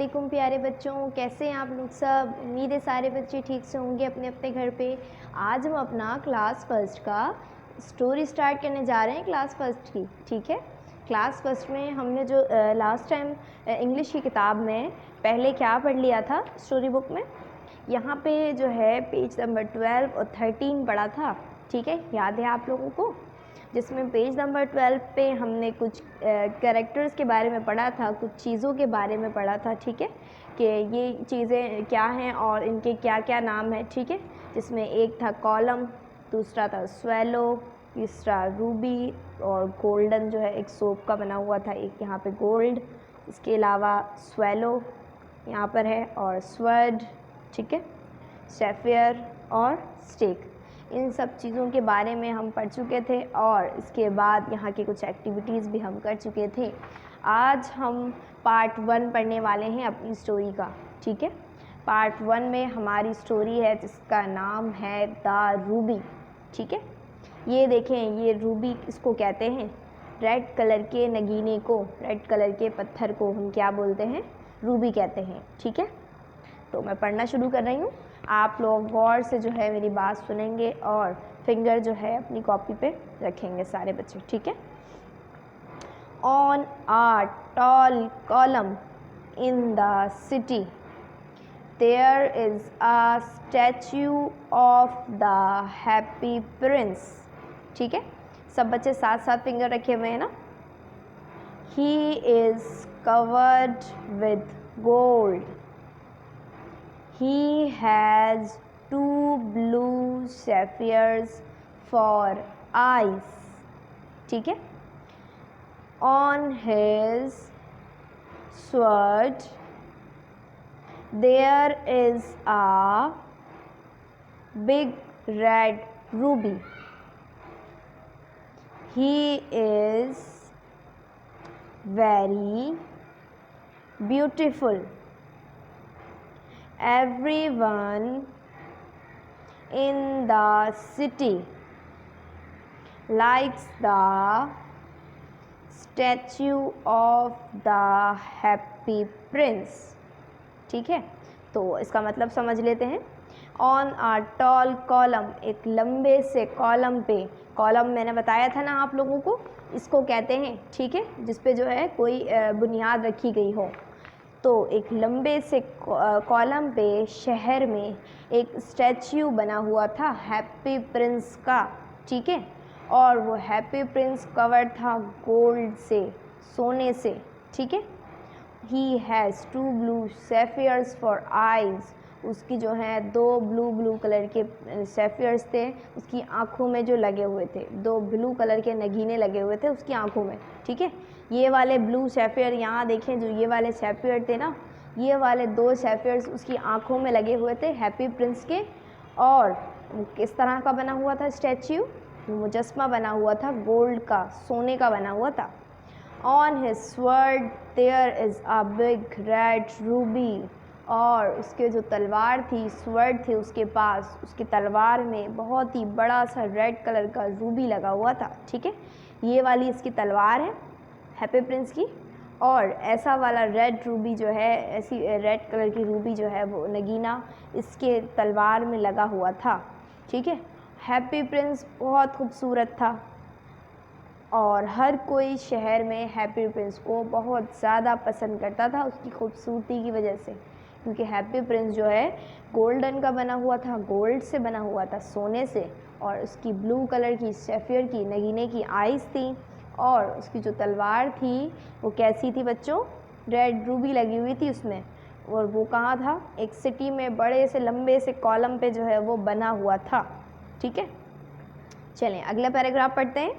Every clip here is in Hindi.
वालेकुम प्यारे बच्चों, कैसे हैं आप लोग सब। उम्मीद है सारे बच्चे ठीक से होंगे अपने अपने घर पे। आज हम अपना क्लास फर्स्ट का स्टोरी स्टार्ट करने जा रहे हैं, क्लास फर्स्ट की। ठीक है, क्लास फर्स्ट में हमने जो लास्ट टाइम इंग्लिश की किताब में पहले क्या पढ़ लिया था स्टोरी बुक में, यहाँ पे जो है पेज नंबर 12 और 13 पढ़ा था। ठीक है, याद है आप लोगों को, जिसमें पेज नंबर 12 पे हमने कुछ कैरेक्टर्स के बारे में पढ़ा था, कुछ चीज़ों के बारे में पढ़ा था। ठीक है, कि ये चीज़ें क्या हैं और इनके क्या क्या नाम है। ठीक है, जिसमें एक था कॉलम, दूसरा था स्वेलो, तीसरा रूबी, और गोल्डन जो है एक सोप का बना हुआ था, एक यहाँ पे गोल्ड, इसके अलावा स्वेलो यहाँ पर है, और स्वर्ड, ठीक है, सैफियर और स्टेक। इन सब चीज़ों के बारे में हम पढ़ चुके थे और इसके बाद यहाँ की कुछ एक्टिविटीज़ भी हम कर चुके थे। आज हम पार्ट 1 पढ़ने वाले हैं अपनी स्टोरी का। ठीक है, पार्ट 1 में हमारी स्टोरी है जिसका नाम है द रूबी। ठीक है, ये देखें, ये रूबी इसको कहते हैं, रेड कलर के नगीने को, रेड कलर के पत्थर को हम क्या बोलते हैं, रूबी कहते हैं। ठीक है, तो मैं पढ़ना शुरू कर रही हूँ, आप लोग गौर से जो है मेरी बात सुनेंगे और फिंगर जो है अपनी कॉपी पे रखेंगे सारे बच्चे। ठीक है, on a tall column in the city there is a statue of the happy prince. ठीक है, सब बच्चे साथ साथ फिंगर रखे हुए हैं ना। He is covered with gold, he has 2 blue sapphires for eyes. ठीक है, on his sword there is a big red ruby. He is very beautiful. Everyone in the city likes the statue of the happy prince. ठीक है, तो इसका मतलब समझ लेते हैं। ऑन आ टॉल कॉलम, एक लंबे से कॉलम पे, कॉलम मैंने बताया था ना आप लोगों को, इसको कहते हैं। ठीक है, जिस पे जो है कोई बुनियाद रखी गई हो। तो एक लंबे से कॉलम पे शहर में एक स्टैच्यू बना हुआ था हैप्पी प्रिंस का। ठीक है, और वो हैप्पी प्रिंस कवर था गोल्ड से, सोने से। ठीक है, he has 2 blue sapphires for eyes, उसकी जो है 2 ब्लू कलर के सैफियर्स थे उसकी आँखों में जो लगे हुए थे, 2 ब्लू कलर के नगीने लगे हुए थे उसकी आँखों में। ठीक है, ये वाले ब्लू सैफियर यहाँ देखें, जो ये वाले सैफियर थे ना, ये वाले 2 सैफियर्स उसकी आँखों में लगे हुए थे हैप्पी प्रिंस के। और किस तरह का बना हुआ था स्टैच्यू, मुजस्मा बना हुआ था गोल्ड का, सोने का बना हुआ था। On his sword there is a big red ruby, और उसके जो तलवार थी, स्वर्ड थे उसके पास, उसकी तलवार में बहुत ही बड़ा सा रेड कलर का रूबी लगा हुआ था। ठीक है, ये वाली इसकी तलवार है हैप्पी प्रिंस की, और ऐसा वाला रेड रूबी जो है, ऐसी रेड कलर की रूबी जो है वो नगीना इसके तलवार में लगा हुआ था। ठीक है, हैप्पी प्रिंस बहुत खूबसूरत था और हर कोई शहर में हैप्पी प्रिंस को बहुत ज़्यादा पसंद करता था उसकी खूबसूरती की वजह से, क्योंकि हैप्पी प्रिंस जो है गोल्डन का बना हुआ था, गोल्ड से बना हुआ था, सोने से, और उसकी ब्लू कलर की सैफियर की नगीने की आइज़ थी, और उसकी जो तलवार थी वो कैसी थी बच्चों, रेड रूबी लगी हुई थी उसमें। और वो कहाँ था, एक सिटी में बड़े से लंबे से कॉलम पे जो है वो बना हुआ था। ठीक है, चलें अगला पैराग्राफ पढ़ते हैं।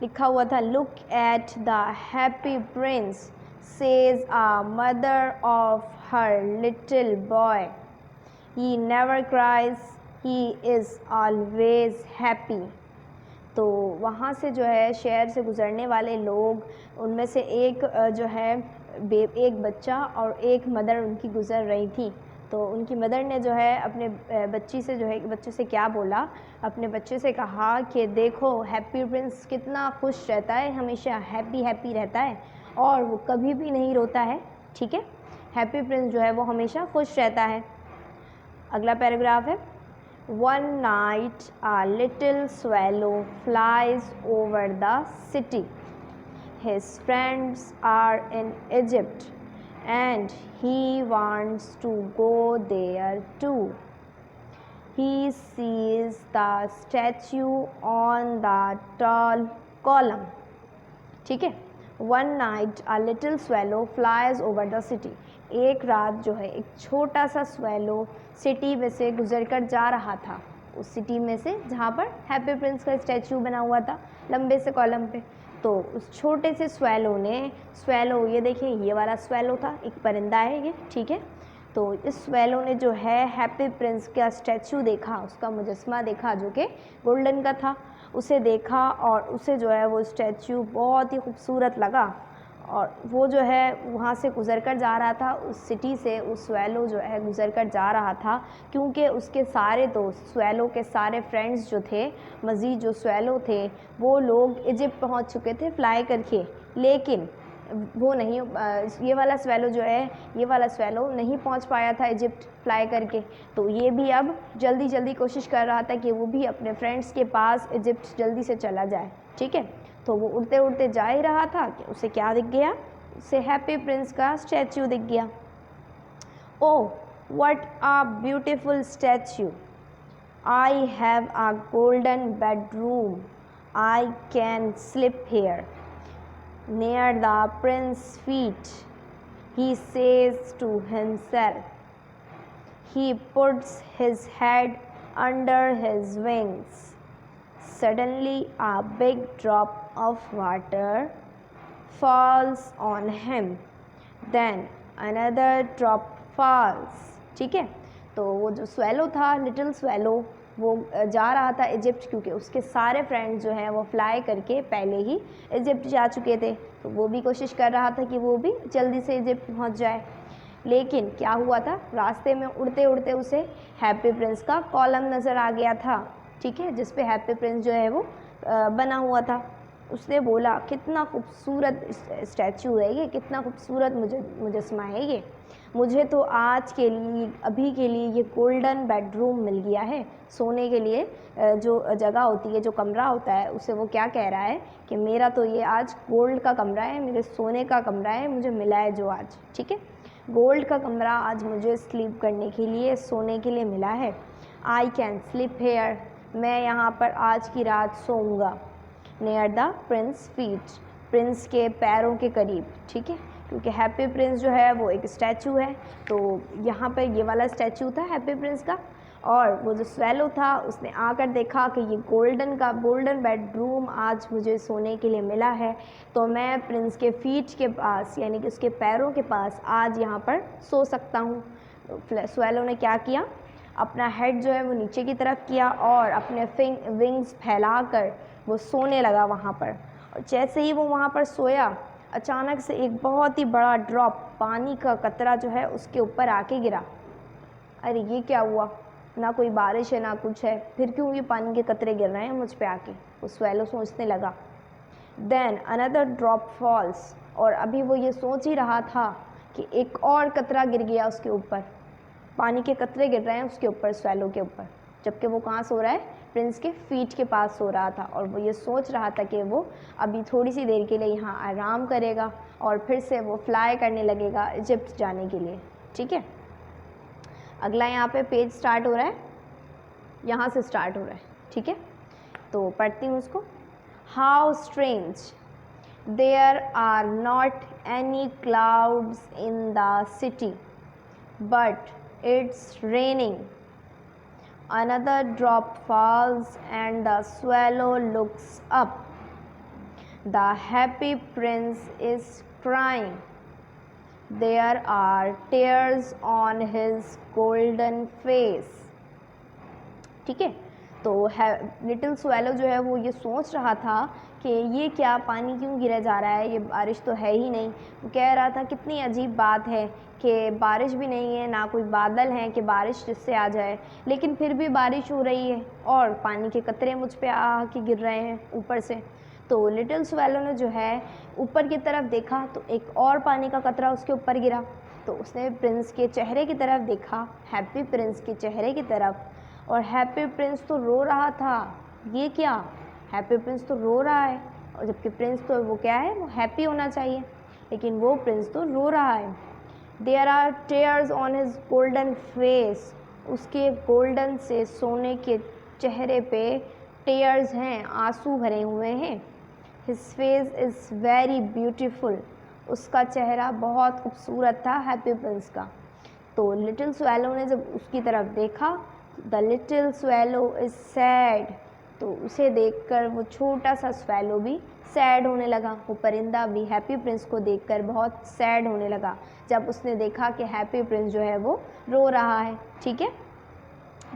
लिखा हुआ था, look at the happy Prince says a mother of her little boy, he never cries, he is always happy. तो वहाँ से जो है शहर से गुज़रने वाले लोग, उनमें से एक जो है एक बच्चा और एक मदर उनकी गुज़र रही थी। तो उनकी मदर ने जो है अपने बच्चे से क्या बोला, अपने बच्चे से कहा कि देखो हैप्पी प्रिंस कितना खुश रहता है, हमेशा हैप्पी रहता है और वो कभी भी नहीं रोता है। ठीक है, हैप्पी प्रिंस जो है वो हमेशा खुश रहता है। अगला पैराग्राफ है, one night a little swallow flies over the city. His friends are in Egypt and he wants to go there too. He sees the statue on the tall column. ठीक है, one night a little swallow flies over the city. एक रात जो है एक छोटा सा swallow सिटी में से गुजर कर जा रहा था, उस सिटी में से जहाँ पर हैप्पी प्रिंस का स्टैचू बना हुआ था लंबे से कॉलम पे। तो उस छोटे से swallow ने, swallow ये देखिए ये वाला swallow था, एक परिंदा है ये, ठीक है। तो इस swallow ने जो है हैप्पी प्रिंस का स्टैचू देखा, उसका मुजस्मा देखा जो कि गोल्डन का था, उसे देखा और उसे जो है वो स्टैचू बहुत ही खूबसूरत लगा और वो जो है वहाँ से गुज़र कर जा रहा था, उस सिटी से उस swallow जो है गुज़र कर जा रहा था, क्योंकि उसके सारे दोस्त, swallow के सारे फ्रेंड्स जो थे, मज़ीद जो swallow थे वो लोग इजिप्ट पहुँच चुके थे फ्लाई करके, लेकिन वो नहीं, ये वाला swallow जो है, ये वाला swallow नहीं पहुंच पाया था इजिप्ट फ्लाई करके। तो ये भी अब जल्दी जल्दी कोशिश कर रहा था कि वो भी अपने फ्रेंड्स के पास इजिप्ट जल्दी से चला जाए, ठीक है। तो वो उड़ते उड़ते जा ही रहा था कि उसे क्या दिख गया, उसे हैप्पी प्रिंस का स्टैचू दिख गया। Oh what a beautiful statue, I have a golden bedroom, I can sleep here near the prince's feet, he says to himself. He puts his head under his wings. Suddenly a big drop of water falls on him. Then another drop falls. ठीक है, तो वो जो swallow था, लिटिल swallow, वो जा रहा था इजिप्ट, क्योंकि उसके सारे फ्रेंड्स जो हैं वो फ्लाई करके पहले ही इजिप्ट जा चुके थे। तो वो भी कोशिश कर रहा था कि वो भी जल्दी से इजिप्ट पहुंच जाए। लेकिन क्या हुआ था, रास्ते में उड़ते उड़ते उसे हैप्पी प्रिंस का कॉलम नज़र आ गया था, ठीक है, जिस पे हैप्पी प्रिंस जो है वो बना हुआ था। उसने बोला कितना खूबसूरत स्टैचू है ये, कितना खूबसूरत मुजस्मा है ये, मुझे तो आज के लिए, अभी के लिए ये गोल्डन बेडरूम मिल गया है। सोने के लिए जो जगह होती है, जो कमरा होता है, उसे वो क्या कह रहा है कि मेरा तो ये आज गोल्ड का कमरा है, मेरे सोने का कमरा है, मुझे मिला है जो आज, ठीक है, गोल्ड का कमरा आज मुझे स्लीप करने के लिए, सोने के लिए मिला है। आई कैन स्लीप हेयर, मैं यहाँ पर आज की रात सोऊंगा। Near the prince feet, prince के पैरों के करीब, ठीक है, क्योंकि हैप्पी प्रिंस जो है वो एक स्टैचू है। तो यहाँ पर ये वाला स्टैचू था हैप्पी प्रिंस का, और वो जो swallow था उसने आकर देखा कि ये गोल्डन बेडरूम आज मुझे सोने के लिए मिला है, तो मैं प्रिंस के फीट के पास, यानी कि उसके पैरों के पास आज यहाँ पर सो सकता हूँ। तो swallow ने क्या किया, अपना हेड जो है वो नीचे की तरफ किया और अपने विंग्स फैलाकर वो सोने लगा वहाँ पर। और जैसे ही वो वहाँ पर सोया, अचानक से एक बहुत ही बड़ा ड्रॉप, पानी का कतरा जो है उसके ऊपर आके गिरा। अरे ये क्या हुआ, ना कोई बारिश है ना कुछ है, फिर क्यों ये पानी के कतरे गिर रहे हैं मुझ पे आके, वो swallow सोचने लगा। देन अनदर ड्रॉप फॉल्स, और अभी वो ये सोच ही रहा था कि एक और कतरा गिर गया उसके ऊपर, पानी के कतरे गिर रहे हैं उसके ऊपर, swallow के ऊपर, जबकि वो कहाँ सो रहा है, प्रिंस के फीट के पास सो रहा था। और वो ये सोच रहा था कि वो अभी थोड़ी सी देर के लिए यहाँ आराम करेगा और फिर से वो फ्लाई करने लगेगा इजिप्ट जाने के लिए, ठीक है। अगला यहाँ पे पेज स्टार्ट हो रहा है, यहाँ से स्टार्ट हो रहा है, ठीक है, तो पढ़ती हूँ उसको। How strange, there are not any clouds in the city, but it's raining. Another drop falls and the swallow looks up. The happy prince is crying. There are tears on his golden face. ठीक है, तो लिटिल swallow जो है वो ये सोच रहा था कि ये क्या, पानी क्यों गिरा जा रहा है, ये बारिश तो है ही नहीं। वो कह रहा था कितनी अजीब बात है कि बारिश भी नहीं है, ना कोई बादल हैं कि बारिश जिससे आ जाए, लेकिन फिर भी बारिश हो रही है और पानी के कतरे मुझ पे आ के गिर रहे हैं ऊपर से। तो लिटिल swallow ने जो है ऊपर की तरफ देखा तो एक और पानी का कतरा उसके ऊपर गिरा। तो उसने प्रिंस के चेहरे की तरफ देखा, हैप्पी प्रिंस के चेहरे की तरफ, और हैप्पी प्रिंस तो रो रहा था। ये क्या, हैप्पी प्रिंस तो रो रहा है, और जबकि प्रिंस तो वो क्या है, वो हैप्पी होना चाहिए, लेकिन वो प्रिंस तो रो रहा है। There are tears on his golden face, उसके गोल्डन से सोने के चेहरे पे टेयर्स हैं, आंसू भरे हुए हैं। His face is very beautiful, उसका चेहरा बहुत खूबसूरत था हैप्पी प्रिंस का। तो लिटिल स्वेलो ने जब उसकी तरफ देखा, the little swallow is sad, तो उसे देखकर वो छोटा सा स्वेलो भी सैड होने लगा। वो परिंदा भी हैप्पी प्रिंस को देखकर बहुत सैड होने लगा जब उसने देखा कि हैप्पी प्रिंस जो है वो रो रहा है। ठीक है,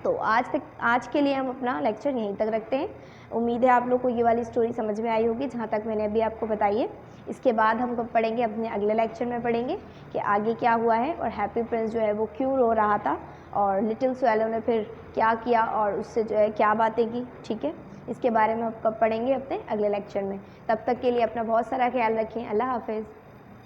तो आज के लिए हम अपना लेक्चर यहीं तक रखते हैं। उम्मीद है आप लोग को ये वाली स्टोरी समझ में आई होगी, जहाँ तक मैंने अभी आपको बताई है। इसके बाद हम कब पढ़ेंगे, अपने अगले लेक्चर में पढ़ेंगे कि आगे क्या हुआ है और हैप्पी प्रिंस जो है वो क्यों रो रहा था, और लिटिल स्वेलो ने फिर क्या किया और उससे जो है क्या बातें की। ठीक है, इसके बारे में हम कब पढ़ेंगे, अपने अगले लेक्चर में। तब तक के लिए अपना बहुत सारा ख्याल रखें। अल्लाह हाफिज़।